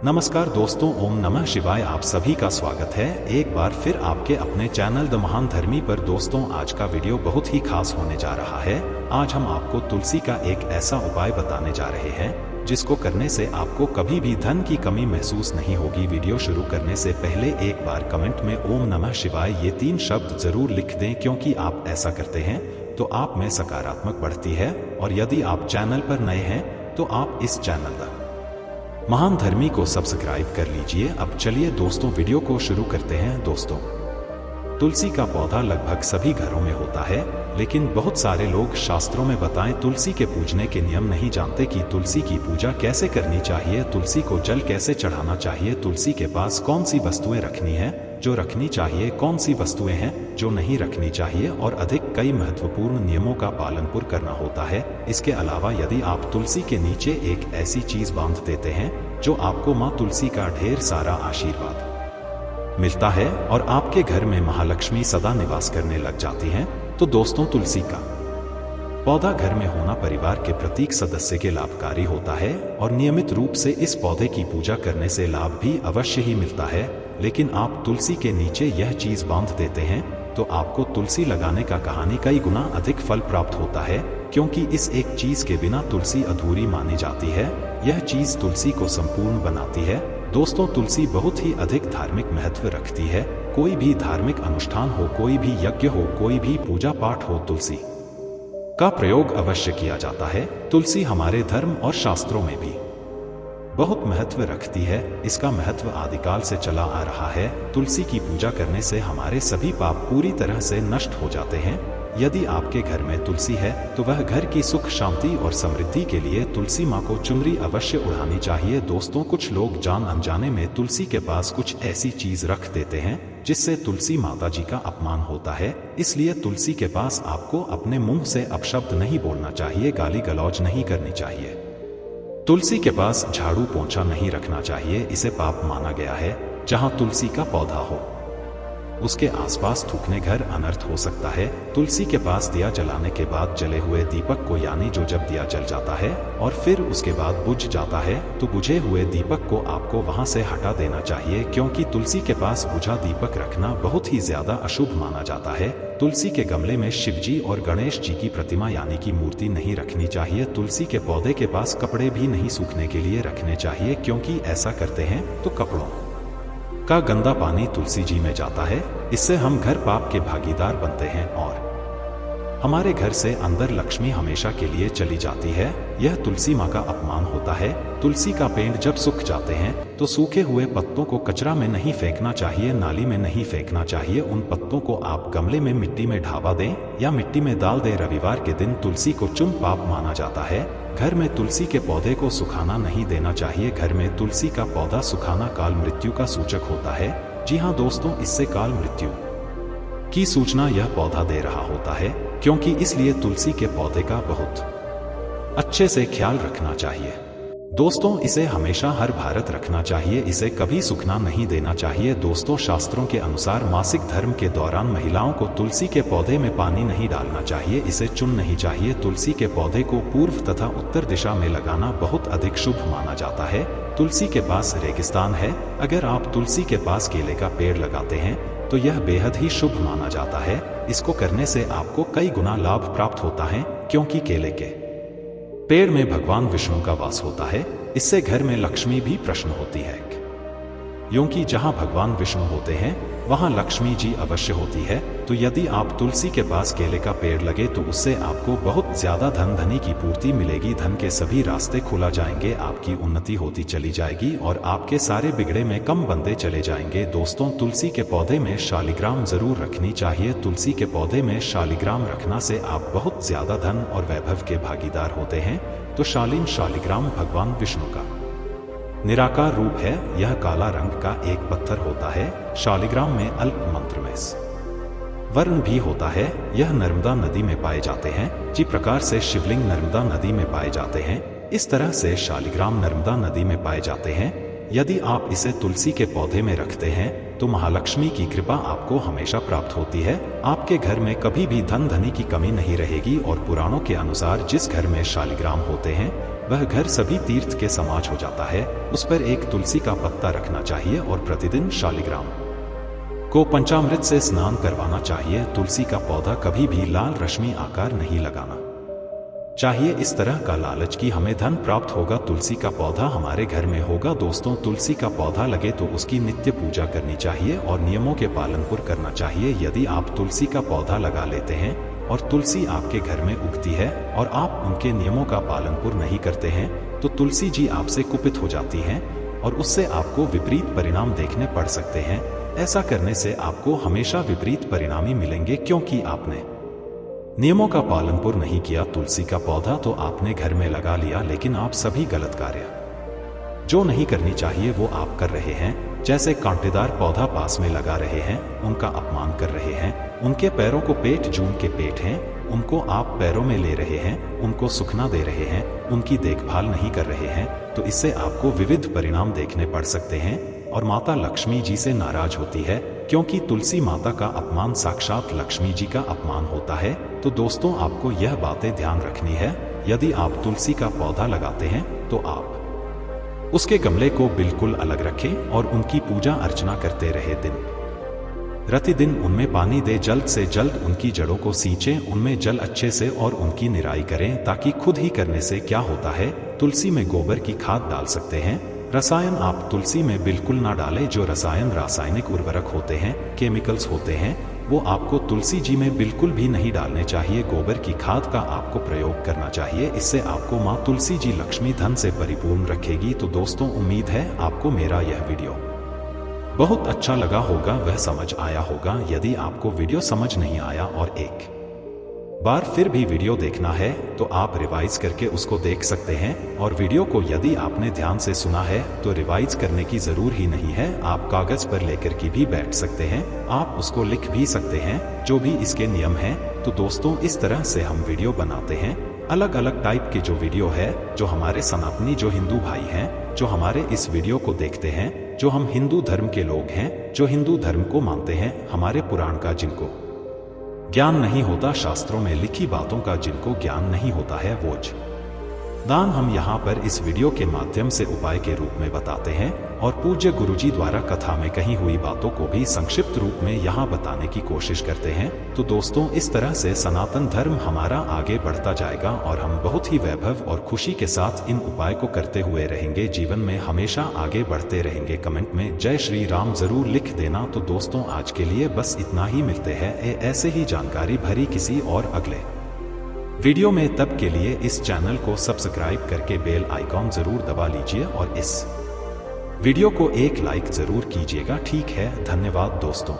नमस्कार दोस्तों, ओम नमः शिवाय। आप सभी का स्वागत है एक बार फिर आपके अपने चैनल द महान धर्मी पर। दोस्तों, आज का वीडियो बहुत ही खास होने जा रहा है। आज हम आपको तुलसी का एक ऐसा उपाय बताने जा रहे हैं जिसको करने से आपको कभी भी धन की कमी महसूस नहीं होगी। वीडियो शुरू करने से पहले एक बार कमेंट में ओम नमः शिवाय ये 3 शब्द जरूर लिख दें, क्योंकि आप ऐसा करते हैं तो आप में सकारात्मक बढ़ती है। और यदि आप चैनल पर नए हैं तो आप इस चैनल द महान धर्मी को सब्सक्राइब कर लीजिए। अब चलिए दोस्तों वीडियो को शुरू करते हैं। दोस्तों, तुलसी का पौधा लगभग सभी घरों में होता है, लेकिन बहुत सारे लोग शास्त्रों में बताएं तुलसी के पूजने के नियम नहीं जानते कि तुलसी की पूजा कैसे करनी चाहिए, तुलसी को जल कैसे चढ़ाना चाहिए, तुलसी के पास कौन सी वस्तुएं रखनी है जो रखनी चाहिए, कौन सी वस्तुएं हैं जो नहीं रखनी चाहिए, और अधिक कई महत्वपूर्ण नियमों का पालन करना होता है। इसके अलावा यदि आप तुलसी के नीचे एक ऐसी चीज बांध देते हैं जो आपको माँ तुलसी का ढेर सारा आशीर्वाद मिलता है और आपके घर में महालक्ष्मी सदा निवास करने लग जाती हैं। तो दोस्तों, तुलसी का पौधा घर में होना परिवार के प्रत्येक सदस्य के लाभकारी होता है और नियमित रूप से इस पौधे की पूजा करने से लाभ भी अवश्य ही मिलता है। लेकिन आप तुलसी के नीचे यह चीज बांध देते हैं तो आपको तुलसी लगाने का कहानी कई गुना अधिक फल प्राप्त होता है, क्योंकि इस एक चीज के बिना तुलसी अधूरी मानी जाती है। यह चीज तुलसी को संपूर्ण बनाती है। दोस्तों, तुलसी बहुत ही अधिक धार्मिक महत्व रखती है। कोई भी धार्मिक अनुष्ठान हो, कोई भी यज्ञ हो, कोई भी पूजा पाठ हो, तुलसी का प्रयोग अवश्य किया जाता है। तुलसी हमारे धर्म और शास्त्रों में भी बहुत महत्व रखती है। इसका महत्व आदिकाल से चला आ रहा है। तुलसी की पूजा करने से हमारे सभी पाप पूरी तरह से नष्ट हो जाते हैं। यदि आपके घर में तुलसी है तो वह घर की सुख शांति और समृद्धि के लिए तुलसी माँ को चुनरी अवश्य उड़ानी चाहिए। दोस्तों, कुछ लोग जान अनजाने में तुलसी के पास कुछ ऐसी चीज रख देते हैं जिससे तुलसी माता जी का अपमान होता है। इसलिए तुलसी के पास आपको अपने मुंह से अपशब्द नहीं बोलना चाहिए, गाली गलौज नहीं करनी चाहिए। तुलसी के पास झाड़ू पोंछा नहीं रखना चाहिए, इसे पाप माना गया है। जहां तुलसी का पौधा हो उसके आसपास थूकने घर अनर्थ हो सकता है। तुलसी के पास दिया जलाने के बाद जले हुए दीपक को, यानी जो जब दिया जल जाता है और फिर उसके बाद बुझ जाता है, तो बुझे हुए दीपक को आपको वहां से हटा देना चाहिए, क्योंकि तुलसी के पास बुझा दीपक रखना बहुत ही ज्यादा अशुभ माना जाता है। तुलसी के गमले में शिवजी और गणेश जी की प्रतिमा यानी कि मूर्ति नहीं रखनी चाहिए। तुलसी के पौधे के पास कपड़े भी नहीं सूखने के लिए रखने चाहिए, क्योंकि ऐसा करते हैं तो कपड़ों का गंदा पानी तुलसी जी में जाता है। इससे हम घर पाप के भागीदार बनते हैं और हमारे घर से अंदर लक्ष्मी हमेशा के लिए चली जाती है। यह तुलसी माँ का अपमान होता है। तुलसी का पेड़ जब सूख जाते हैं तो सूखे हुए पत्तों को कचरा में नहीं फेंकना चाहिए, नाली में नहीं फेंकना चाहिए। उन पत्तों को आप गमले में मिट्टी में ढाबा दें या मिट्टी में डाल दें। रविवार के दिन तुलसी को चुन पाप माना जाता है। घर में तुलसी के पौधे को सुखाना नहीं देना चाहिए। घर में तुलसी का पौधा सुखाना काल मृत्यु का सूचक होता है। जी हाँ दोस्तों, इससे काल मृत्यु की सूचना यह पौधा दे रहा होता है, क्योंकि इसलिए तुलसी के पौधे का बहुत अच्छे से ख्याल रखना चाहिए। दोस्तों, इसे हमेशा हर भारत रखना चाहिए, इसे कभी सूखना नहीं देना चाहिए। दोस्तों, शास्त्रों के अनुसार मासिक धर्म के दौरान महिलाओं को तुलसी के पौधे में पानी नहीं डालना चाहिए, इसे चुन नहीं चाहिए। तुलसी के पौधे को पूर्व तथा उत्तर दिशा में लगाना बहुत अधिक शुभ माना जाता है। तुलसी के पास रेगिस्तान है, अगर आप तुलसी के पास केले का पेड़ लगाते हैं तो यह बेहद ही शुभ माना जाता है। इसको करने से आपको कई गुना लाभ प्राप्त होता है, क्योंकि केले के पेड़ में भगवान विष्णु का वास होता है। इससे घर में लक्ष्मी भी प्रसन्न होती है, क्योंकि जहां भगवान विष्णु होते हैं वहां लक्ष्मी जी अवश्य होती है। तो यदि आप तुलसी के पास केले का पेड़ लगे तो उससे आपको बहुत ज्यादा धनी की पूर्ति मिलेगी। धन के सभी रास्ते खुला जाएंगे, आपकी उन्नति होती चली जाएगी और आपके सारे बिगड़े में कम बंदे चले जाएंगे। दोस्तों, तुलसी के पौधे में शालिग्राम जरूर रखनी चाहिए। तुलसी के पौधे में शालिग्राम रखना से आप बहुत ज्यादा धन और वैभव के भागीदार होते हैं। तो शालिग्राम भगवान विष्णु का निराकार रूप है। यह काला रंग का एक पत्थर होता है। शालिग्राम में अल्प मंत्र में वर्ण भी होता है। यह नर्मदा नदी में पाए जाते हैं। जिस प्रकार से शिवलिंग नर्मदा नदी में पाए जाते हैं, इस तरह से शालिग्राम नर्मदा नदी में पाए जाते हैं। यदि आप इसे तुलसी के पौधे में रखते हैं तो महालक्ष्मी की कृपा आपको हमेशा प्राप्त होती है। आपके घर में कभी भी धन धनी की कमी नहीं रहेगी और पुराणों के अनुसार जिस घर में शालिग्राम होते हैं वह घर सभी तीर्थ के समाज हो जाता है। उस पर एक तुलसी का पत्ता रखना चाहिए और प्रतिदिन शालिग्राम को पंचामृत से स्नान करवाना चाहिए। तुलसी का पौधा कभी भी लाल रश्मि आकार नहीं लगाना चाहिए। इस तरह का लालच कि हमें धन प्राप्त होगा, तुलसी का पौधा हमारे घर में होगा। दोस्तों, तुलसी का पौधा लगे तो उसकी नित्य पूजा करनी चाहिए और नियमों के पालन करना चाहिए। यदि आप तुलसी का पौधा लगा लेते हैं और तुलसी आपके घर में उगती है और आप उनके नियमों का पालन नहीं करते हैं तो तुलसी जी आपसे कुपित हो जाती हैं और उससे आपको विपरीत परिणाम देखने पड़ सकते हैं। ऐसा करने से आपको हमेशा विपरीत परिणाम ही मिलेंगे, क्योंकि आपने नियमों का पालन नहीं किया। तुलसी का पौधा तो आपने घर में लगा लिया, लेकिन आप सभी गलत कार्य जो नहीं करनी चाहिए वो आप कर रहे हैं। जैसे कांटेदार पौधा पास में लगा रहे हैं, उनका अपमान कर रहे हैं, उनके पैरों को पेट जून के पेट हैं, उनको आप पैरों में ले रहे हैं, उनको सुखना दे रहे हैं, उनकी देखभाल नहीं कर रहे हैं, तो इससे आपको विविध परिणाम देखने पड़ सकते हैं और माता लक्ष्मी जी से नाराज होती है, क्योंकि तुलसी माता का अपमान साक्षात लक्ष्मी जी का अपमान होता है। तो दोस्तों, आपको यह बातें ध्यान रखनी है। यदि आप तुलसी का पौधा लगाते हैं तो आप उसके गमले को बिल्कुल अलग रखें और उनकी पूजा अर्चना करते रहे। दिन प्रतिदिन उनमें पानी दे, जल्द से जल्द उनकी जड़ों को सींचें, उनमें जल अच्छे से और उनकी निराई करें, ताकि खुद ही करने से क्या होता है, तुलसी में गोबर की खाद डाल सकते हैं। रसायन आप तुलसी में बिल्कुल ना डालें। जो रसायन रासायनिक उर्वरक होते हैं, केमिकल्स होते हैं, वो आपको तुलसी जी में बिल्कुल भी नहीं डालने चाहिए। गोबर की खाद का आपको प्रयोग करना चाहिए। इससे आपको माँ तुलसी जी लक्ष्मी धन से परिपूर्ण रखेगी। तो दोस्तों, उम्मीद है आपको मेरा यह वीडियो बहुत अच्छा लगा होगा, वह समझ आया होगा। यदि आपको वीडियो समझ नहीं आया और एक बार फिर भी वीडियो देखना है तो आप रिवाइज करके उसको देख सकते हैं। और वीडियो को यदि आपने ध्यान से सुना है तो रिवाइज करने की जरूर ही नहीं है, आप कागज पर लेकर के भी बैठ सकते हैं, आप उसको लिख भी सकते हैं, जो भी इसके नियम हैं। तो दोस्तों, इस तरह से हम वीडियो बनाते हैं। अलग अलग टाइप के जो वीडियो है, जो हमारे सनातनी जो हिंदू भाई हैं, जो हमारे इस वीडियो को देखते हैं, जो हम हिंदू धर्म के लोग हैं, जो हिंदू धर्म को मानते हैं, हमारे पुराण का जिनको ज्ञान नहीं होता, शास्त्रों में लिखी बातों का जिनको ज्ञान नहीं होता है, वो दान हम यहाँ पर इस वीडियो के माध्यम से उपाय के रूप में बताते हैं और पूज्य गुरुजी द्वारा कथा में कही हुई बातों को भी संक्षिप्त रूप में यहाँ बताने की कोशिश करते हैं। तो दोस्तों, इस तरह से सनातन धर्म हमारा आगे बढ़ता जाएगा और हम बहुत ही वैभव और खुशी के साथ इन उपाय को करते हुए रहेंगे, जीवन में हमेशा आगे बढ़ते रहेंगे। कमेंट में जय श्री राम जरूर लिख देना। तो दोस्तों, आज के लिए बस इतना ही, मिलते हैं ऐसे ही जानकारी भरी किसी और अगले वीडियो में। तब के लिए इस चैनल को सब्सक्राइब करके बेल आइकॉन जरूर दबा लीजिए और इस वीडियो को एक लाइक जरूर कीजिएगा। ठीक है, धन्यवाद दोस्तों।